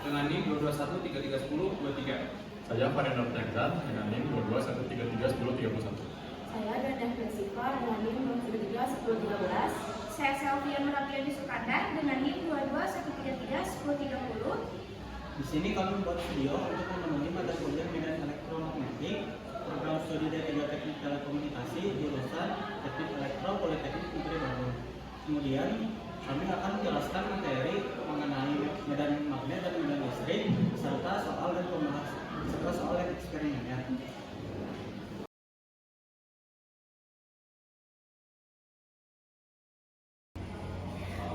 dengan NIM 221331023. Saya Farendra Pejangkan dengan NIM 221331031. Saya Danda Fesiva dengan NIM 2131013. Saya Selvia Nurapiani Sukandar dengan NIM 221331030. Di sini kami membuat video untuk memenuhi mata kuliah bidang elektromagnetik, program studi D3 Teknik Telekomunikasi, jurusan Teknik Elektro Politeknik Negeri Bandung. Kemudian kami akan menjelaskan materi mengenai medan magnet dan medan listrik serta soal eksperimennya.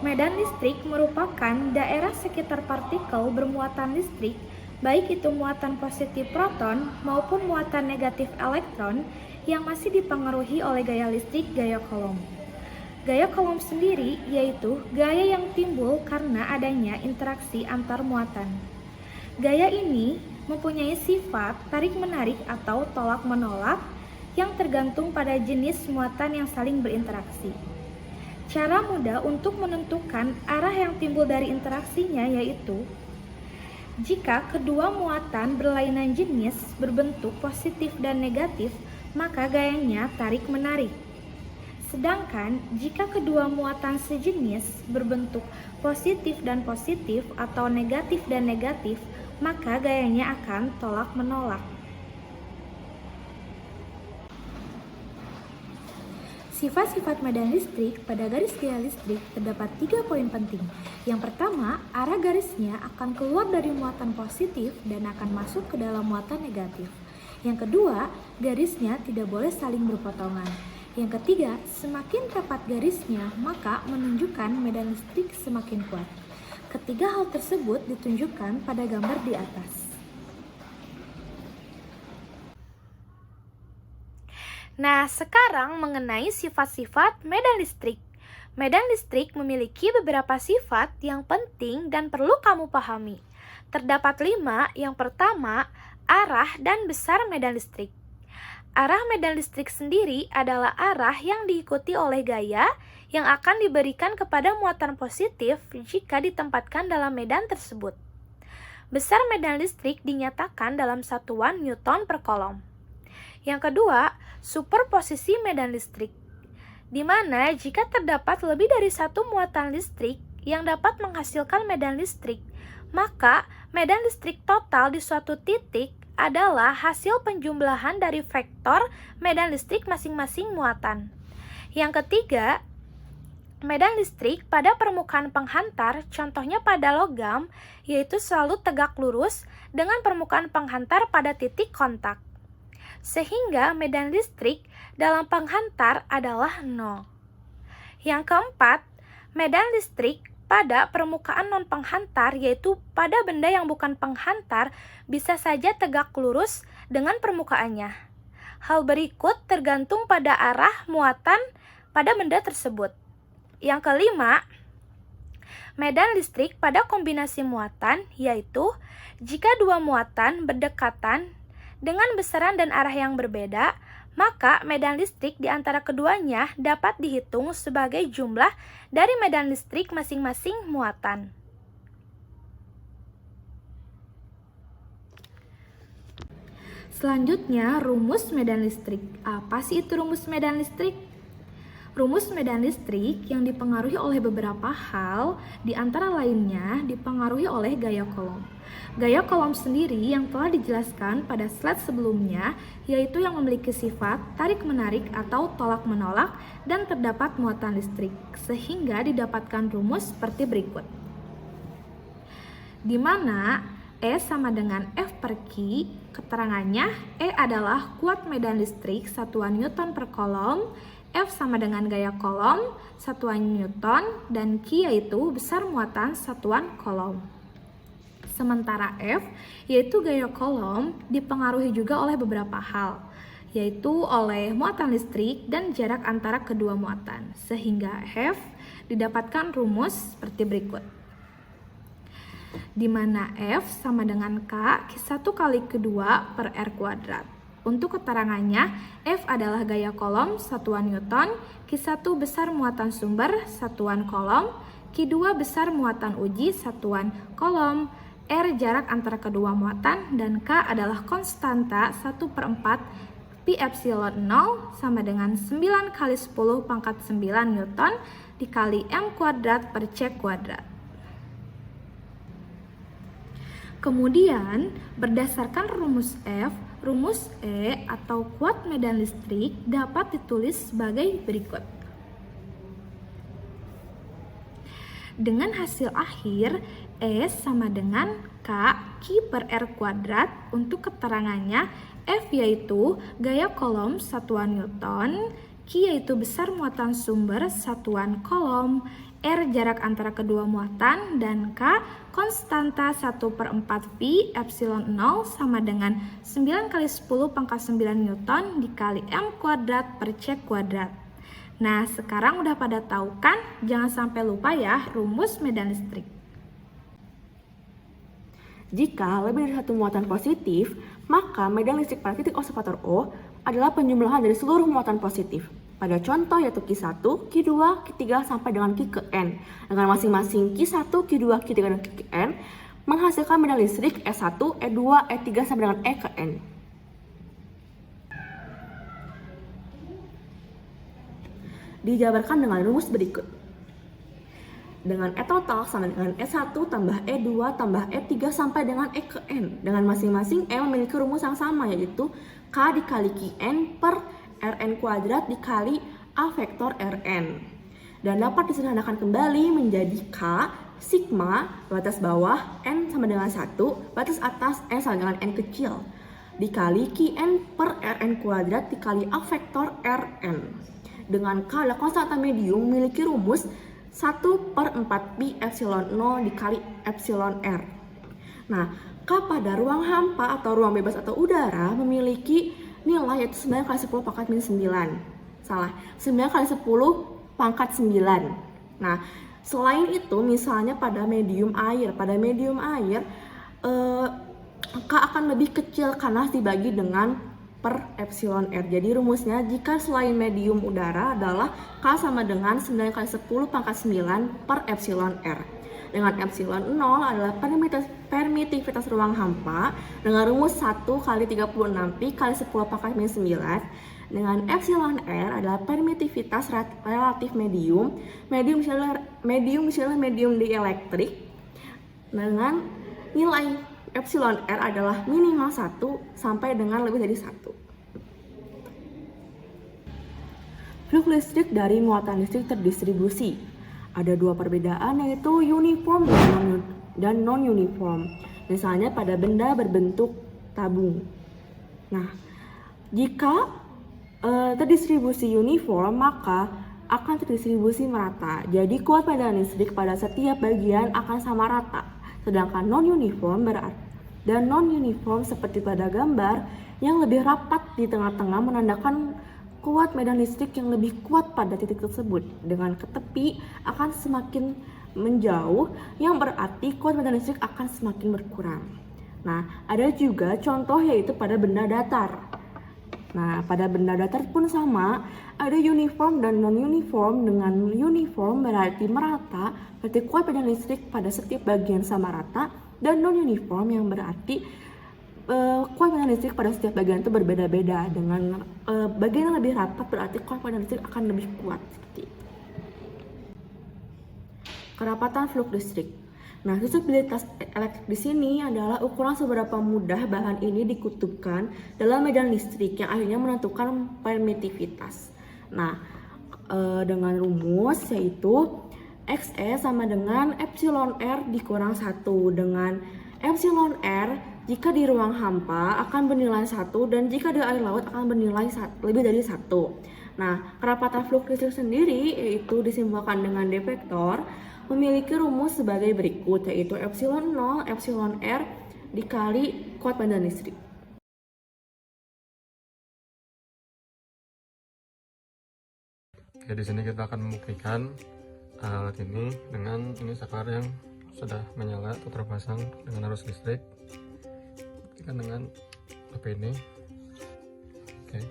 Medan listrik merupakan daerah sekitar partikel bermuatan listrik, baik itu muatan positif proton maupun muatan negatif elektron yang masih dipengaruhi oleh gaya listrik gaya Coulomb. Gaya Coulomb sendiri yaitu gaya yang timbul karena adanya interaksi antar muatan. Gaya ini mempunyai sifat tarik-menarik atau tolak-menolak yang tergantung pada jenis muatan yang saling berinteraksi. Cara mudah untuk menentukan arah yang timbul dari interaksinya yaitu jika kedua muatan berlainan jenis berbentuk positif dan negatif, maka gayanya tarik-menarik. Sedangkan jika kedua muatan sejenis berbentuk positif dan positif atau negatif dan negatif, maka gayanya akan tolak-menolak. Sifat-sifat medan listrik pada garis gaya listrik terdapat 3 poin penting. Yang pertama, arah garisnya akan keluar dari muatan positif dan akan masuk ke dalam muatan negatif. Yang kedua, garisnya tidak boleh saling berpotongan. Yang ketiga, semakin rapat garisnya, maka menunjukkan medan listrik semakin kuat. Ketiga hal tersebut ditunjukkan pada gambar di atas. Nah, sekarang mengenai sifat-sifat medan listrik. Medan listrik memiliki beberapa sifat yang penting dan perlu kamu pahami. Terdapat 5. Yang pertama, arah dan besar medan listrik. Arah medan listrik sendiri adalah arah yang diikuti oleh gaya yang akan diberikan kepada muatan positif jika ditempatkan dalam medan tersebut. Besar medan listrik dinyatakan dalam satuan Newton per Coulomb. Yang kedua, superposisi medan listrik, di mana jika terdapat lebih dari satu muatan listrik yang dapat menghasilkan medan listrik, maka medan listrik total di suatu titik adalah hasil penjumlahan dari vektor medan listrik masing-masing muatan. Yang ketiga, medan listrik pada permukaan penghantar, contohnya pada logam, yaitu selalu tegak lurus dengan permukaan penghantar pada titik kontak. Sehingga medan listrik dalam penghantar adalah 0. Yang keempat, medan listrik pada permukaan non-penghantar, yaitu pada benda yang bukan penghantar, bisa saja tegak lurus dengan permukaannya. Hal berikut tergantung pada arah muatan pada benda tersebut. Yang kelima, medan listrik pada kombinasi muatan, yaitu jika dua muatan berdekatan dengan besaran dan arah yang berbeda, maka medan listrik di antara keduanya dapat dihitung sebagai jumlah dari medan listrik masing-masing muatan. Selanjutnya, rumus medan listrik. Apa sih itu rumus medan listrik? Rumus medan listrik yang dipengaruhi oleh beberapa hal, di antara lainnya dipengaruhi oleh gaya Coulomb. Gaya Coulomb sendiri yang telah dijelaskan pada slide sebelumnya, yaitu yang memiliki sifat tarik-menarik atau tolak-menolak dan terdapat muatan listrik, sehingga didapatkan rumus seperti berikut. Di mana E sama dengan F per Q, keterangannya E adalah kuat medan listrik satuan Newton per Coulomb, F sama dengan gaya Coulomb satuan Newton, dan Q yaitu besar muatan satuan Coulomb. Sementara F, yaitu gaya Coulomb, dipengaruhi juga oleh beberapa hal, yaitu oleh muatan listrik dan jarak antara kedua muatan, sehingga F didapatkan rumus seperti berikut. Di mana F sama dengan K, Q1 kali Q2 per R kuadrat. Untuk keterangannya, F adalah gaya Coulomb satuan Newton, Q1 besar muatan sumber satuan Coulomb, Q2 besar muatan uji satuan Coulomb, R jarak antara kedua muatan, dan K adalah konstanta 1/4 pi epsilon 0 sama dengan 9 kali 10 pangkat 9 Newton dikali M kuadrat per C kuadrat. Kemudian, berdasarkan rumus F, rumus E atau kuat medan listrik dapat ditulis sebagai berikut. Dengan hasil akhir, E sama dengan K Q per R kuadrat. Untuk keterangannya, F yaitu gaya kolom satuan Newton, Q yaitu besar muatan sumber satuan kolom, R jarak antara kedua muatan, dan K konstanta 1/4 pi epsilon 0 sama dengan 9 kali 10 pangkat 9 Newton dikali M kuadrat per C kuadrat. Nah, sekarang udah pada tahu kan? Jangan sampai lupa ya rumus medan listrik. Jika lebih dari satu muatan positif, maka medan listrik pada titik observator O adalah penjumlahan dari seluruh muatan positif. Pada contoh yaitu Q1, Q2, Q3 sampai dengan Q ke N. Dengan masing-masing Q1, Q2, Q3, dan Q ke N menghasilkan medan listrik E1, E2, E3 sampai dengan E ke N. Dijabarkan dengan rumus berikut. Dengan E total sama dengan E1 tambah E2 tambah E3 sampai dengan E ke N. Dengan masing-masing E memiliki rumus yang sama, yaitu K dikali Qn per Rn kuadrat dikali A vektor Rn. Dan dapat disederhanakan kembali menjadi K sigma batas bawah N sama dengan 1, batas atas N sama dengan N kecil, dikali Qn per Rn kuadrat dikali A vektor Rn. Dengan K adalah konstanta medium memiliki rumus 1/4 pi epsilon 0 dikali epsilon R. Nah, K pada ruang hampa atau ruang bebas atau udara memiliki nilai yaitu 9 kali 10 pangkat minus 9. Salah, 9 kali 10 pangkat 9. Nah, selain itu misalnya pada medium air. Pada medium air, K akan lebih kecil karena dibagi dengan per epsilon R. Jadi rumusnya jika selain medium udara adalah K sama dengan 9 kali 10 pangkat 9 per epsilon R. Dengan epsilon 0 adalah permitivitas ruang hampa dengan rumus 1 kali 36 pi kali 10 pangkat minus 9. Dengan epsilon R adalah permitivitas relatif medium. Misalnya medium dielektrik dengan nilai epsilon R adalah minimal 1 sampai dengan lebih dari 1. Flux listrik dari muatan listrik terdistribusi. Ada dua perbedaan, yaitu uniform dan non-uniform. Misalnya pada benda berbentuk tabung. Nah, jika terdistribusi uniform, maka akan terdistribusi merata. Jadi kuat medan listrik pada setiap bagian akan sama rata. Sedangkan non-uniform seperti pada gambar yang lebih rapat di tengah-tengah menandakan kuat medan listrik yang lebih kuat pada titik tersebut. Dengan ke tepi akan semakin menjauh, yang berarti kuat medan listrik akan semakin berkurang. Nah, ada juga contoh yaitu pada benda datar. Nah, pada benda datar pun sama, ada uniform dan non-uniform. Dengan uniform berarti merata, berarti kuat medan listrik pada setiap bagian sama rata, dan non-uniform yang berarti kuat medan listrik pada setiap bagian itu berbeda-beda. Dengan bagian yang lebih rapat berarti kuat medan listrik akan lebih kuat. Seperti itu. Kerapatan flux listrik. Nah, susceptibilitas elektrik di sini adalah ukuran seberapa mudah bahan ini dikutupkan dalam medan listrik yang akhirnya menentukan permitivitas. Nah, dengan rumus yaitu Xe sama dengan epsilon R dikurang 1. Dengan epsilon R jika di ruang hampa akan bernilai 1 dan jika di air laut akan bernilai lebih dari 1. Nah, kerapatan flux listrik sendiri yaitu disimbolkan dengan D vektor memiliki rumus sebagai berikut, yaitu epsilon 0 epsilon R dikali kuat medan listrik. Oke, di sini kita akan membuktikan alat ini dengan ini saklar yang sudah menyala atau terpasang dengan arus listrik. Buktikan dengan HP ini. Oke,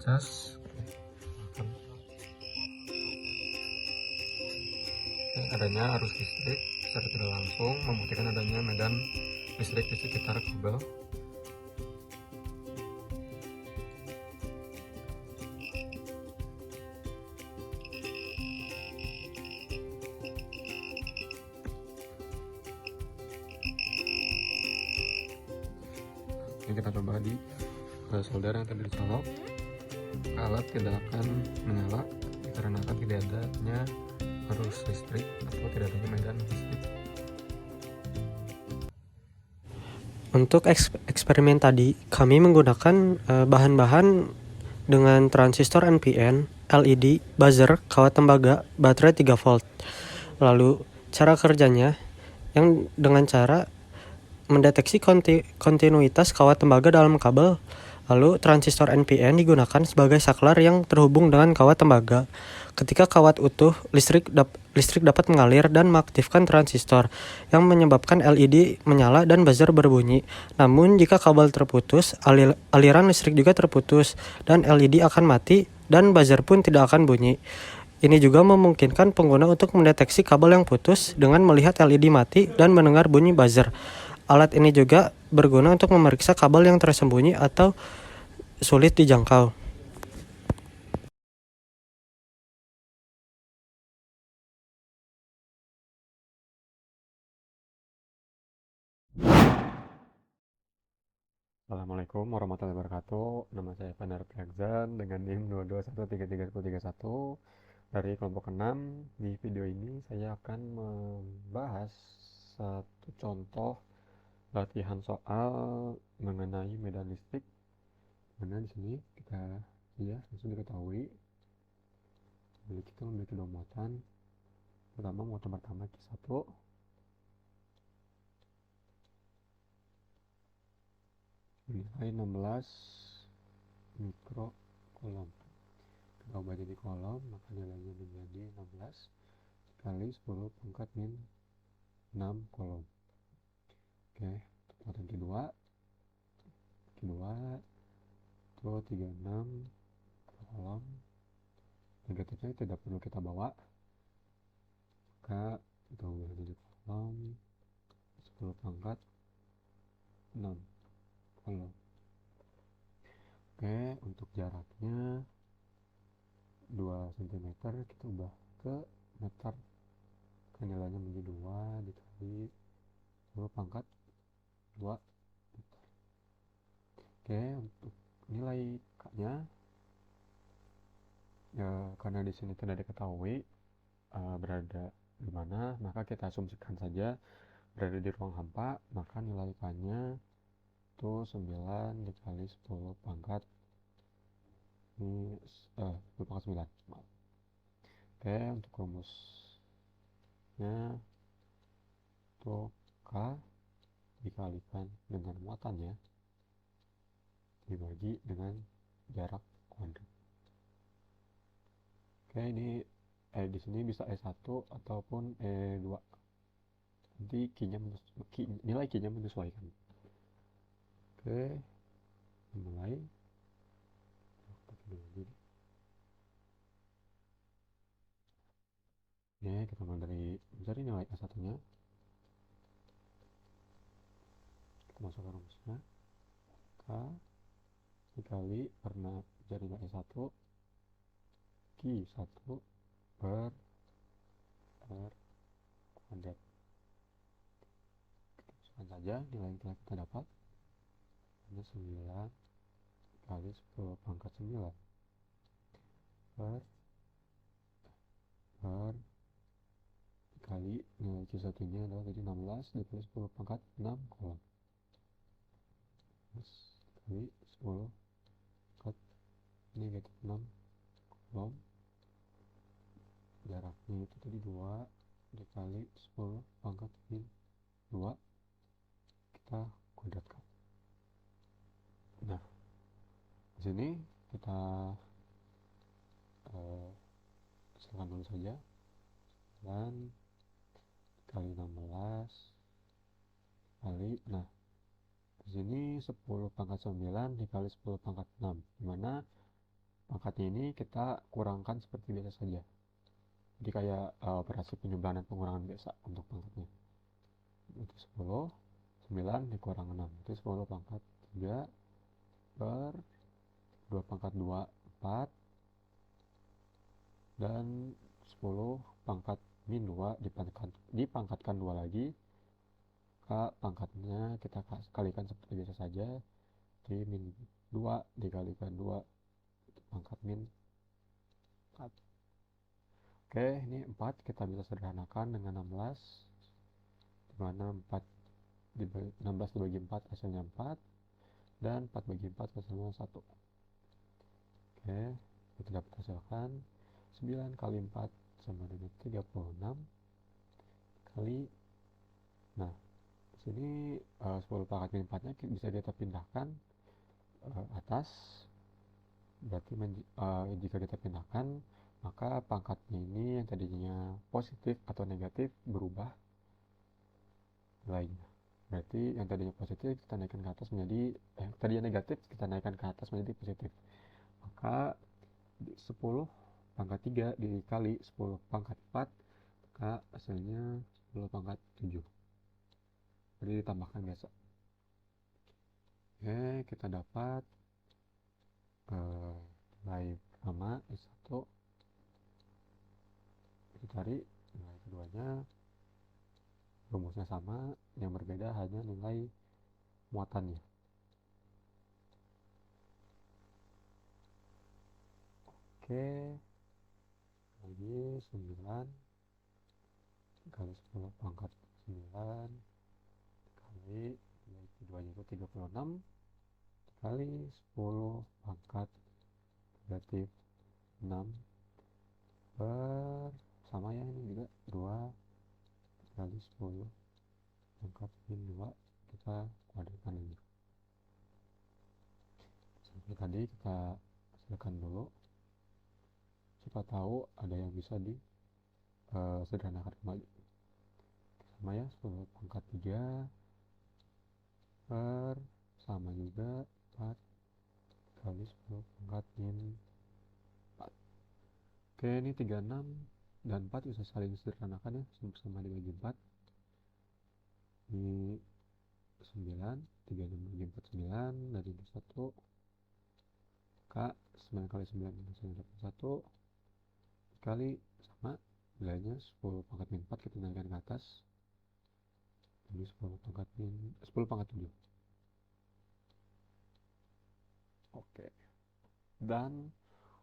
cas. Adanya arus listrik secara tidak langsung membuktikan adanya medan listrik di sekitar kabel. Ini kita coba di solder yang tadi dicolok, alat tidak akan menyala dikarenakan tidak adanya arus listrik atau tidak adanya medan listrik. Untuk eksperimen tadi, kami menggunakan bahan-bahan dengan transistor NPN, LED, buzzer, kawat tembaga, baterai 3 volt. Lalu cara kerjanya yang dengan cara mendeteksi kontinuitas kawat tembaga dalam kabel. Lalu transistor NPN digunakan sebagai saklar yang terhubung dengan kawat tembaga. Ketika kawat utuh, listrik dapat mengalir dan mengaktifkan transistor yang menyebabkan LED menyala dan buzzer berbunyi. Namun jika kabel terputus, aliran listrik juga terputus dan LED akan mati dan buzzer pun tidak akan bunyi. Ini juga memungkinkan pengguna untuk mendeteksi kabel yang putus dengan melihat LED mati dan mendengar bunyi buzzer. Alat ini juga berguna untuk memeriksa kabel yang tersembunyi atau sulit dijangkau. Assalamualaikum warahmatullahi wabarakatuh. Nama saya Pandar Priagzan dengan NIM 221331031 dari kelompok 6. Di video ini saya akan membahas satu contoh latihan soal mengenai medan listrik. Mana di sini kita langsung diketahui kita memiliki dua muatan. Pertama, muatan pertama Q1 nilai 16 mikrocoulomb. Kita ubah jadi coulomb, maka nilainya menjadi 16 kali 10 pangkat min 6 coulomb. Oke, muatan kedua itu 36 coulomb. Negatifnya tidak perlu kita bawa, maka kita ubah jadi coulomb 10 pangkat 6 coulomb. Oke, untuk jaraknya 2 cm, kita ubah ke meter, nilainya menjadi 2 dikali 10 pangkat 2 meter. Oke, untuk nilai K nya karena di sini tidak diketahui berada di mana, maka kita asumsikan saja berada di ruang hampa, maka nilai K nya itu 9 dikali 10 pangkat 10 pangkat 9. Maaf. Oke, untuk rumusnya itu K dikalikan dengan muatannya dibagi dengan jarak kuadrat. Oke, ini di sini bisa E1 ataupun E2. Nanti nilai Q-nya menyesuaikan. Oke, mulai. Oke, kita mulai dari mencari nilai E1-nya. Kita masukkan rumusnya. K dikali karena mencari nilai E1 Q1 per R kuadrat. Kita masukkan saja nilai yang telah kita dapat. Ini 9 kali 10 pangkat 9 per dikali nilai Q1 nya adalah jadi 16 dikali 10 pangkat 6 coulomb. Terus dikali 10 pangkat negatif 6 coulomb. Jaraknya itu tadi 2 dikali 10 pangkat min 2, kita kuadratkan. Nah, di sini kita hasilkan dulu saja. 9 kali 16 kali, nah di sini 10 pangkat 9 dikali 10 pangkat 6, dimana pangkatnya ini kita kurangkan seperti biasa saja. Jadi kayak operasi penjumlahan dan pengurangan biasa untuk pangkatnya. Itu 10, 9 dikurang 6, itu 10 pangkat 3 per 2 pangkat 2, 4, dan 10 pangkat min 2 dipangkatkan 2 lagi, pangkatnya kita kalikan seperti biasa saja, di min 2 dikalikan 2 itu pangkat min 4. Oke, ini 4 kita bisa sederhanakan dengan 16, dimana 16 dibagi 4 hasilnya 4, dan 4 bagi 4 hasilnya 1. Oke, kita dapat hasilkan 9 kali 4 sama dengan 36 kali, nah sini 10 pangkat min 4 nya bisa kita pindahkan atas, berarti jika kita pindahkan maka pangkatnya ini yang tadinya positif atau negatif berubah nilainya. Berarti yang tadinya positif kita naikkan ke atas menjadi tadinya negatif kita naikkan ke atas menjadi positif. Maka 10 pangkat 3 dikali 10 pangkat 4, maka hasilnya 10 pangkat 7. Jadi ditambahkan biasa. Oke, kita dapat nilai pertama S1. Kita cari nilai keduanya, rumusnya sama, yang berbeda hanya nilai muatannya. Oke, lagi 9 kali 10 pangkat 9 kali nilai keduanya itu 36 kali 10 pangkat negatif 6 per, sama ya ini juga 2 kali 10 pangkat min 2, kita kuadratkan ini. Sampai tadi kita hasilkan dulu, siapa tahu ada yang bisa di sederhanakan kembali. Sama ya, 10 pangkat 3 per, sama juga 4 kali 10 pangkat min 4. Oke, ini 36 dan 4 bisa saling sederhanakan ya, sama dibagi 4. Ini 9, 36 bagi 4 9, dari ini 1, maka 9 kali 9 hasilnya dapat 1, kali sama nilainya 10 pangkat min 4 kita naikkan ke atas, jadi 10 pangkat 7. Oke, dan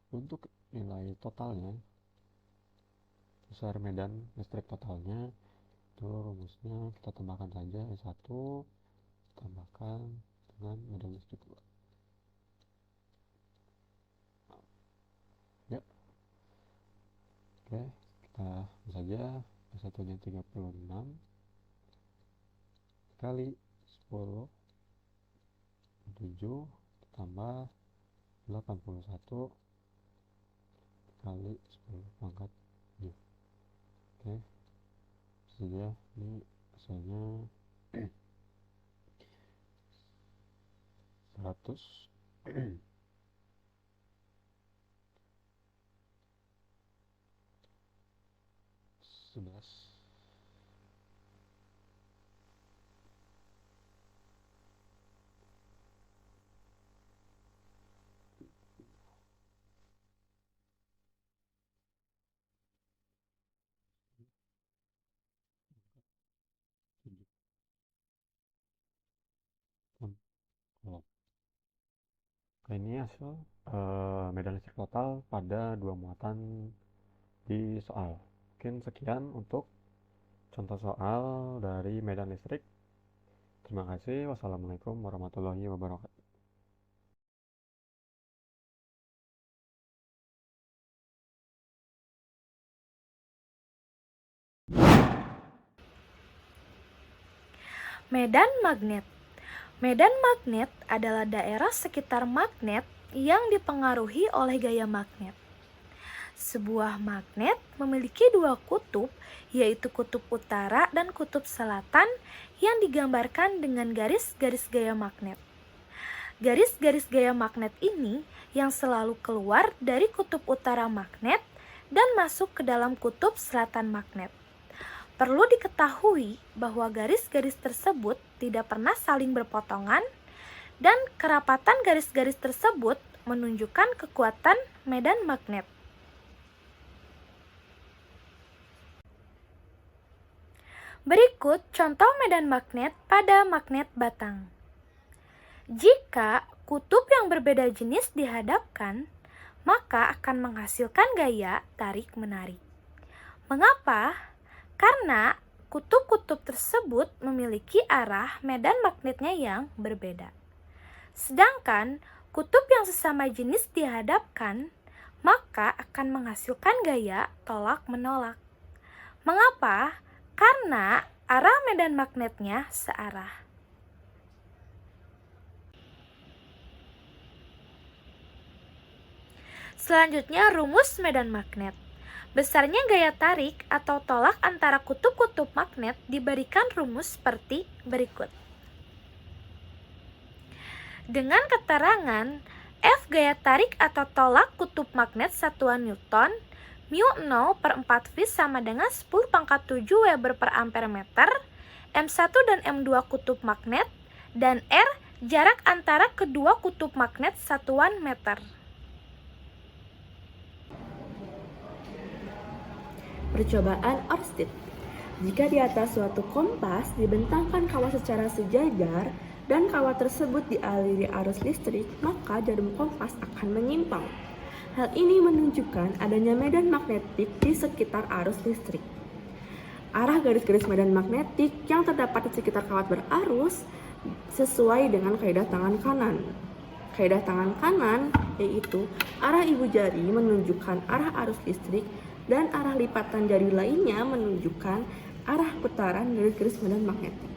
untuk nilai totalnya, besar medan listrik totalnya itu rumusnya kita tambahkan saja S1 tambahkan dengan medan listrik 2. Ya, oke, kita saja S1 nya 36 kali 10 7 tambah 81 kali 10 pangkat 7. Oke, saja ini hasilnya 100 11 kolom. Oke, ini hasil medan listrik total pada dua muatan di soal. Mungkin sekian untuk contoh soal dari medan listrik. Terima kasih. Wassalamualaikum warahmatullahi wabarakatuh. Medan magnet. Medan magnet adalah daerah sekitar magnet yang dipengaruhi oleh gaya magnet. Sebuah magnet memiliki dua kutub, yaitu kutub utara dan kutub selatan yang digambarkan dengan garis-garis gaya magnet. Garis-garis gaya magnet ini yang selalu keluar dari kutub utara magnet dan masuk ke dalam kutub selatan magnet. Perlu diketahui bahwa garis-garis tersebut tidak pernah saling berpotongan dan kerapatan garis-garis tersebut menunjukkan kekuatan medan magnet. Berikut contoh medan magnet pada magnet batang. Jika kutub yang berbeda jenis dihadapkan, maka akan menghasilkan gaya tarik-menarik. Mengapa? Karena kutub-kutub tersebut memiliki arah medan magnetnya yang berbeda. Sedangkan kutub yang sesama jenis dihadapkan, maka akan menghasilkan gaya tolak-menolak. Mengapa? Karena arah medan magnetnya searah. Selanjutnya, rumus medan magnet. Besarnya gaya tarik atau tolak antara kutub-kutub magnet diberikan rumus seperti berikut. Dengan keterangan F gaya tarik atau tolak kutub magnet satuan Newton, μ0/4 V sama dengan 10⁻⁷ Weber per ampere meter, M1 dan M2 kutub magnet, dan R jarak antara kedua kutub magnet satuan meter. Percobaan Oersted. Jika di atas suatu kompas dibentangkan kawat secara sejajar dan kawat tersebut dialiri arus listrik, maka jarum kompas akan menyimpang. Hal ini menunjukkan adanya medan magnetik di sekitar arus listrik. Arah garis-garis medan magnetik yang terdapat di sekitar kawat berarus sesuai dengan kaidah tangan kanan. Kaidah tangan kanan yaitu arah ibu jari menunjukkan arah arus listrik dan arah lipatan jari lainnya menunjukkan arah putaran garis-garis medan magnetik.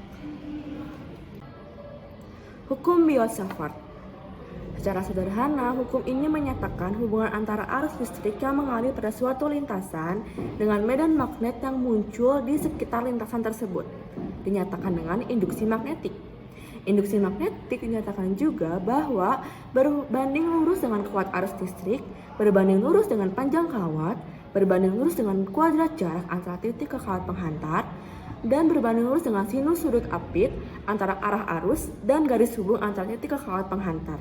Hukum Biot-Savart. Secara sederhana, hukum ini menyatakan hubungan antara arus listrik yang mengalir pada suatu lintasan dengan medan magnet yang muncul di sekitar lintasan tersebut, dinyatakan dengan induksi magnetik. Induksi magnetik dinyatakan juga bahwa berbanding lurus dengan kuat arus listrik, berbanding lurus dengan panjang kawat, berbanding lurus dengan kuadrat jarak antara titik ke kawat penghantar, dan berbanding lurus dengan sinus sudut apit antara arah arus dan garis hubung antara titik ke kawat penghantar.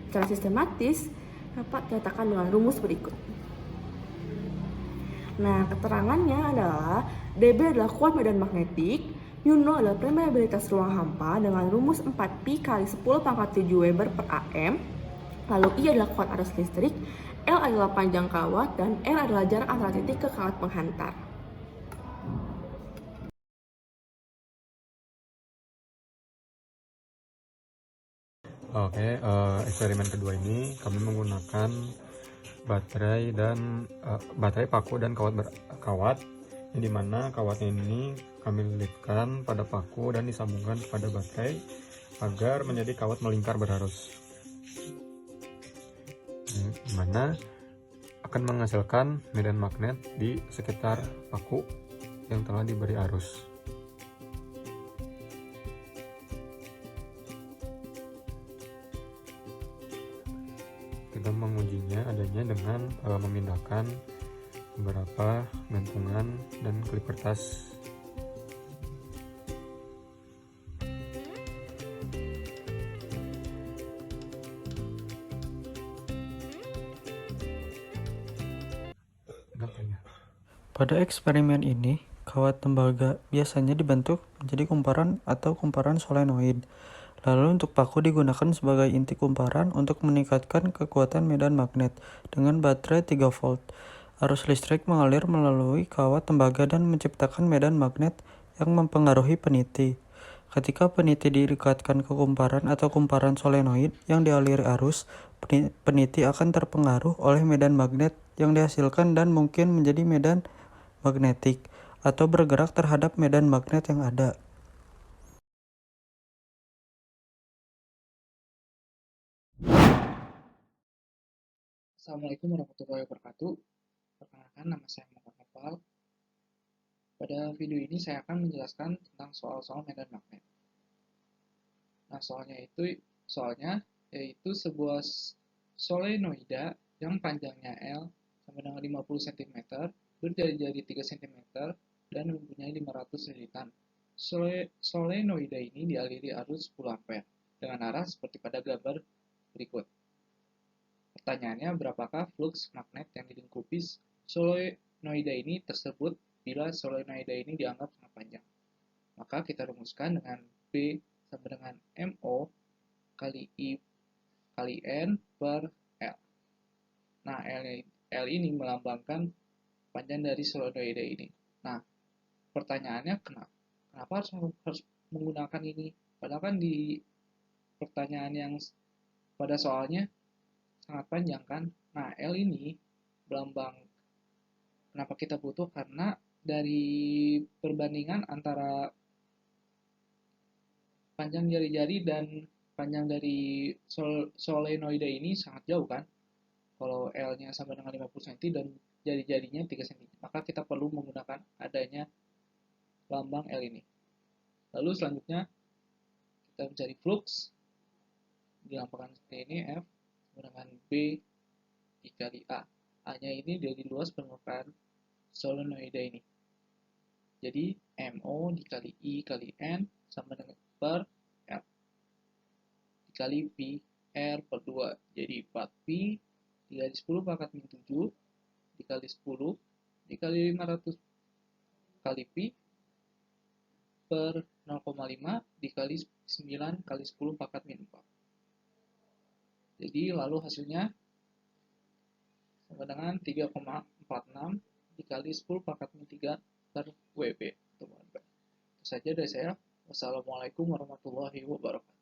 Secara sistematis dapat dinyatakan dengan rumus berikut. Nah, keterangannya adalah dB adalah kuat medan magnetik, μ0 adalah permeabilitas ruang hampa dengan rumus 4pi kali 10⁻⁷ Weber per am, lalu I adalah kuat arus listrik, L adalah panjang kawat, dan R adalah jarak antara titik ke kawat penghantar. Oke, eksperimen kedua ini kami menggunakan baterai paku dan kawat, di mana kawatnya ini kami lilitkan pada paku dan disambungkan kepada baterai agar menjadi kawat melingkar berarus, di mana akan menghasilkan medan magnet di sekitar paku yang telah diberi arus. Kita mengujinya adanya dengan memindahkan beberapa gantungan dan klip kertas. Pada eksperimen ini, kawat tembaga biasanya dibentuk menjadi kumparan atau kumparan solenoid. Lalu untuk paku digunakan sebagai inti kumparan untuk meningkatkan kekuatan medan magnet dengan baterai 3 volt. Arus listrik mengalir melalui kawat tembaga dan menciptakan medan magnet yang mempengaruhi peniti. Ketika peniti diikatkan ke kumparan atau kumparan solenoid yang dialiri arus, peniti akan terpengaruh oleh medan magnet yang dihasilkan dan mungkin menjadi medan magnetik atau bergerak terhadap medan magnet yang ada. Assalamualaikum warahmatullahi wabarakatuh. Perkenalkan, nama saya Muhammad Nopal. Pada video ini saya akan menjelaskan tentang soal-soal medan magnet. Nah, soalnya yaitu sebuah solenoida yang panjangnya L sama sama dengan 50 cm, berjari-jari 3 cm, dan mempunyai 500 lilitan. Solenoida ini dialiri arus 10 ampere dengan arah seperti pada gambar berikut. Pertanyaannya, berapakah flux magnet yang dilingkupi solenoida ini tersebut bila solenoida ini dianggap sangat panjang? Maka kita rumuskan dengan B sama dengan MO kali I kali N per L. Nah, L ini melambangkan panjang dari solenoida ini. Nah, pertanyaannya kenapa harus menggunakan ini? Padahal kan di pertanyaan yang pada soalnya sangat panjang kan. Nah, L ini melambang kenapa kita butuh, karena dari perbandingan antara panjang jari-jari dan panjang dari solenoida ini sangat jauh kan. Kalau L-nya sama dengan 50 cm dan jari-jarinya 3 cm, maka kita perlu menggunakan adanya lambang L ini. Lalu selanjutnya kita mencari flux, dilambangkan seperti ini, F dengan B dikali A. A-nya ini dari luas permukaan solenoida ini. Jadi MO dikali I kali N sama dengan per L dikali Pi R per 2. Jadi 4Pi dikali 10 pangkat min 7 dikali 10 dikali 500 kali Pi per 0,5 dikali 9 kali 10 pangkat min 4. Jadi lalu hasilnya sama dengan 3,46 dikali 10 pangkat min 3 per WB. Itu saja dari saya. Wassalamualaikum warahmatullahi wabarakatuh.